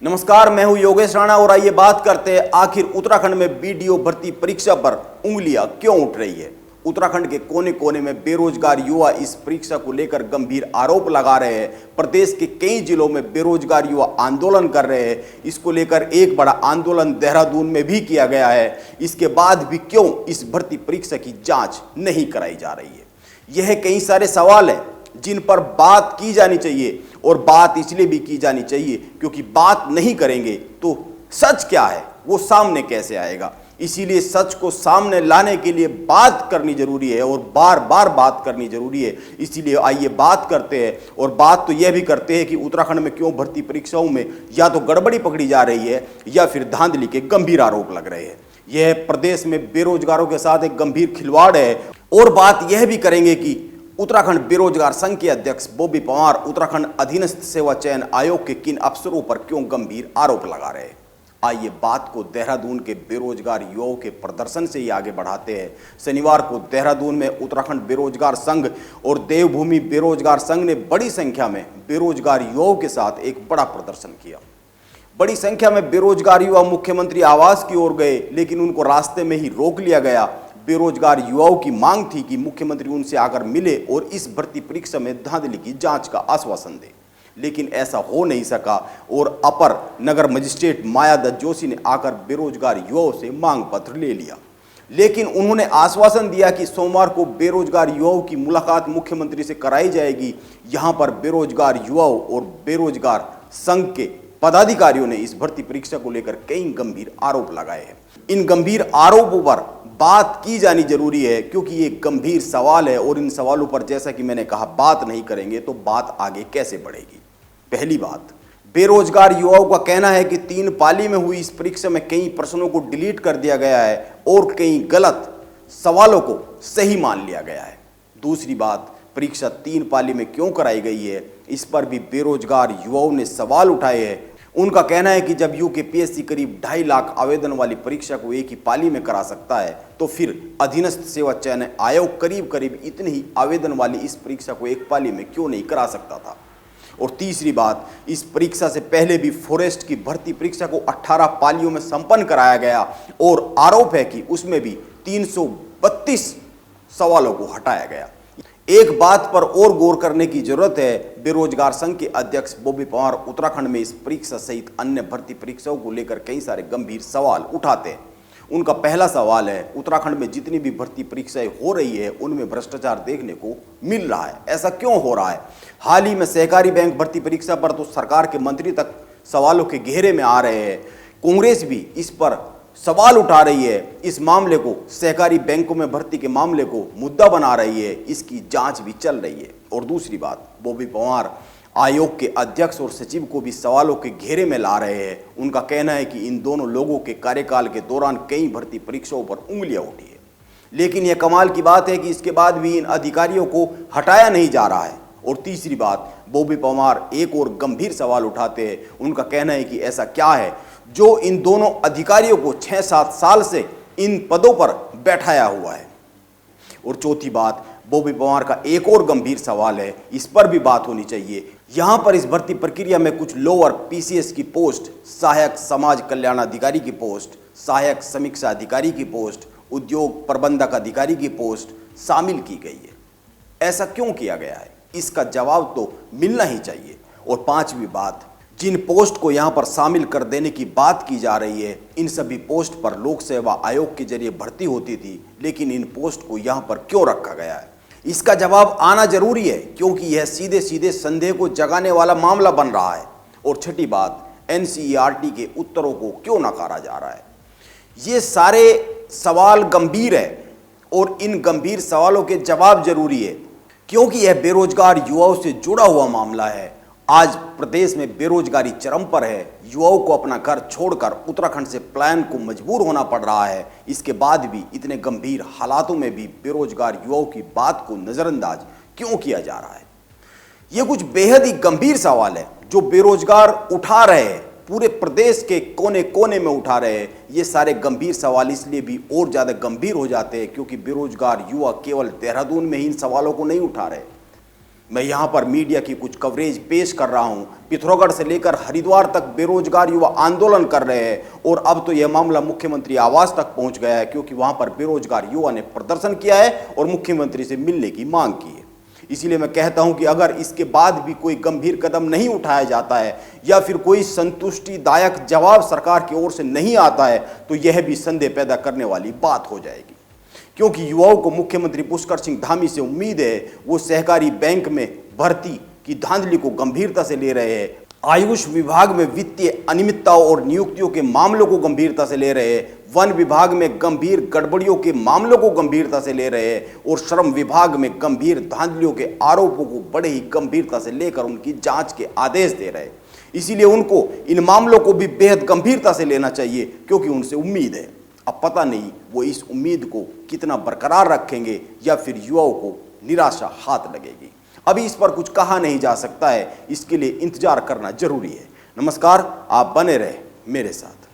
नमस्कार, मैं हूं योगेश राणा और आइए बात करते हैं आखिर उत्तराखंड में बीडीओ भर्ती परीक्षा पर उंगलियां क्यों उठ रही है। उत्तराखंड के कोने कोने में बेरोजगार युवा इस परीक्षा को लेकर गंभीर आरोप लगा रहे हैं। प्रदेश के कई जिलों में बेरोजगार युवा आंदोलन कर रहे हैं। इसको लेकर एक बड़ा आंदोलन देहरादून में भी किया गया है। इसके बाद भी क्यों इस भर्ती परीक्षा की जांच नहीं कराई जा रही है, यह कई सारे सवाल हैं जिन पर बात की जानी चाहिए। और बात इसलिए भी की जानी चाहिए क्योंकि बात नहीं करेंगे तो सच क्या है वो सामने कैसे आएगा। इसीलिए सच को सामने लाने के लिए बात करनी जरूरी है और बार बार बात करनी जरूरी है। इसीलिए आइए बात करते हैं। और बात तो यह भी करते हैं कि उत्तराखंड में क्यों भर्ती परीक्षाओं में या तो गड़बड़ी पकड़ी जा रही है या फिर धांधली के गंभीर आरोप लग रहे हैं। यह प्रदेश में बेरोजगारों के साथ एक गंभीर खिलवाड़ है। और बात यह भी करेंगे कि उत्तराखंड बेरोजगार संघ के अध्यक्ष बॉबी पंवार उत्तराखंड अधीनस्थ सेवा चयन आयोग के किन अफसरों पर क्यों गंभीर आरोप लगा रहे हैं। आइए बात को देहरादून के बेरोजगार युवाओं के प्रदर्शन से ही आगे बढ़ाते हैं। शनिवार को देहरादून में उत्तराखंड बेरोजगार संघ और देवभूमि बेरोजगार संघ ने बड़ी संख्या में बेरोजगार युवाओं के साथ एक बड़ा प्रदर्शन किया। बड़ी संख्या में बेरोजगार युवा मुख्यमंत्री आवास की ओर गए, लेकिन उनको रास्ते में ही रोक लिया गया। बेरोजगार युवाओं की मांग थी कि मुख्यमंत्री उनसे आकर मिले और इस भर्ती परीक्षा में धांधली की जांच का आश्वासन दे, लेकिन ऐसा हो नहीं सका। और अपर नगर मजिस्ट्रेट माया दत्त जोशी ने आकर बेरोजगार युवाओं से मांग पत्र ले लिया, लेकिन उन्होंने आश्वासन दिया कि सोमवार को बेरोजगार युवाओं की मुलाकात मुख्यमंत्री से कराई जाएगी। यहां पर बेरोजगार युवाओं और बेरोजगार संघ के पदाधिकारियों ने इस भर्ती परीक्षा को लेकर कई गंभीर आरोप लगाए हैं। इन गंभीर आरोपों पर बात की जानी जरूरी है क्योंकि ये गंभीर सवाल है और इन सवालों पर जैसा कि मैंने कहा बात नहीं करेंगे तो बात आगे कैसे बढ़ेगी। पहली बात, बेरोजगार युवाओं का कहना है कि 3 पाली में हुई इस परीक्षा में कई प्रश्नों को डिलीट कर दिया गया है और कई गलत सवालों को सही मान लिया गया है। दूसरी बात, परीक्षा 3 पाली में क्यों कराई गई है, इस पर भी बेरोजगार युवाओं ने सवाल उठाए हैं। उनका कहना है कि जब यूकेपीएससी करीब 2.5 लाख आवेदन वाली परीक्षा को एक ही पाली में करा सकता है तो फिर अधीनस्थ सेवा चयन आयोग करीब करीब इतने ही आवेदन वाली इस परीक्षा को एक पाली में क्यों नहीं करा सकता था। और तीसरी बात, इस परीक्षा से पहले भी फॉरेस्ट की भर्ती परीक्षा को 18 पालियों में संपन्न कराया गया और आरोप है कि उसमें भी 332 सवालों को हटाया गया। एक बात पर और गौर करने की जरूरत है। बेरोजगार संघ के अध्यक्ष बॉबी पंवार उत्तराखंड में इस परीक्षा सहित अन्य भर्ती परीक्षाओं को लेकर कई सारे गंभीर सवाल उठाते हैं। उनका पहला सवाल है, उत्तराखंड में जितनी भी भर्ती परीक्षाएं हो रही है उनमें भ्रष्टाचार देखने को मिल रहा है। ऐसा क्यों हो रहा है? हाल ही में सहकारी बैंक भर्ती परीक्षा पर तो सरकार के मंत्री तक सवालों के घेरे में आ रहे हैं। कांग्रेस भी इस पर सवाल उठा रही है। इस मामले को, सहकारी बैंकों में भर्ती के मामले को मुद्दा बना रही है। इसकी जांच भी चल रही है। और दूसरी बात, बॉबी पंवार आयोग के अध्यक्ष और सचिव को भी सवालों के घेरे में ला रहे हैं। उनका कहना है कि इन दोनों लोगों के कार्यकाल के दौरान कई भर्ती परीक्षाओं पर उंगलियां उठी है, लेकिन यह कमाल की बात है कि इसके बाद भी इन अधिकारियों को हटाया नहीं जा रहा है। और तीसरी बात, बॉबी पंवार एक और गंभीर सवाल उठाते हैं। उनका कहना है कि ऐसा क्या है जो इन दोनों अधिकारियों को 6-7 साल से इन पदों पर बैठाया हुआ है। और चौथी बात, बॉबी पंवार का एक और गंभीर सवाल है, इस पर भी बात होनी चाहिए। यहां पर इस भर्ती प्रक्रिया में कुछ लोअर पीसीएस की पोस्ट, सहायक समाज कल्याण अधिकारी की पोस्ट, सहायक समीक्षा अधिकारी की पोस्ट, उद्योग प्रबंधक अधिकारी की पोस्ट शामिल की गई है। ऐसा क्यों किया गया है, इसका जवाब तो मिलना ही चाहिए। और पांचवी बात, जिन पोस्ट को यहां पर शामिल कर देने की बात की जा रही है, इन सभी पोस्ट पर लोक सेवा आयोग के जरिए भर्ती होती थी, लेकिन इन पोस्ट को यहां पर क्यों रखा गया है, इसका जवाब आना जरूरी है क्योंकि यह सीधे सीधे संदेह को जगाने वाला मामला बन रहा है। और छठी बात, एनसीईआरटी के उत्तरों को क्यों नकारा जा रहा है। ये सारे सवाल गंभीर है और इन गंभीर सवालों के जवाब जरूरी है क्योंकि यह बेरोजगार युवाओं से जुड़ा हुआ मामला है। आज प्रदेश में बेरोजगारी चरम पर है। युवाओं को अपना घर छोड़कर उत्तराखंड से पलायन को मजबूर होना पड़ रहा है। इसके बाद भी इतने गंभीर हालातों में भी बेरोजगार युवाओं की बात को नजरअंदाज क्यों किया जा रहा है। ये कुछ बेहद ही गंभीर सवाल है जो बेरोजगार उठा रहे हैं, पूरे प्रदेश के कोने कोने में उठा रहे हैं। ये सारे गंभीर सवाल इसलिए भी और ज्यादा गंभीर हो जाते हैं क्योंकि बेरोजगार युवा केवल देहरादून में ही इन सवालों को नहीं उठा रहे। मैं यहाँ पर मीडिया की कुछ कवरेज पेश कर रहा हूँ। पिथौरागढ़ से लेकर हरिद्वार तक बेरोजगार युवा आंदोलन कर रहे हैं और अब तो यह मामला मुख्यमंत्री आवास तक पहुँच गया है, क्योंकि वहाँ पर बेरोजगार युवा ने प्रदर्शन किया है और मुख्यमंत्री से मिलने की मांग की है। इसीलिए मैं कहता हूं कि अगर इसके बाद भी कोई गंभीर कदम नहीं उठाया जाता है या फिर कोई संतुष्टिदायक जवाब सरकार की ओर से नहीं आता है तो यह भी संदेह पैदा करने वाली बात हो जाएगी, क्योंकि युवाओं को मुख्यमंत्री पुष्कर सिंह धामी से उम्मीद है वो सहकारी बैंक में भर्ती की धांधली को गंभीरता से ले रहे हैं, आयुष विभाग में वित्तीय अनियमितताओं और नियुक्तियों के मामलों को गंभीरता से ले रहे हैं, वन विभाग में गंभीर गड़बड़ियों के मामलों को गंभीरता से ले रहे हैं और श्रम विभाग में गंभीर धांधलियों के आरोपों को बड़े ही गंभीरता से लेकर उनकी जांच के आदेश दे रहे हैं। इसीलिए उनको इन मामलों को भी बेहद गंभीरता से लेना चाहिए, क्योंकि उनसे उम्मीद है। अब पता नहीं वो इस उम्मीद को कितना बरकरार रखेंगे या फिर युवाओं को निराशा हाथ लगेगी। अभी इस पर कुछ कहा नहीं जा सकता है, इसके लिए इंतजार करना जरूरी है। नमस्कार, आप बने रहे मेरे साथ।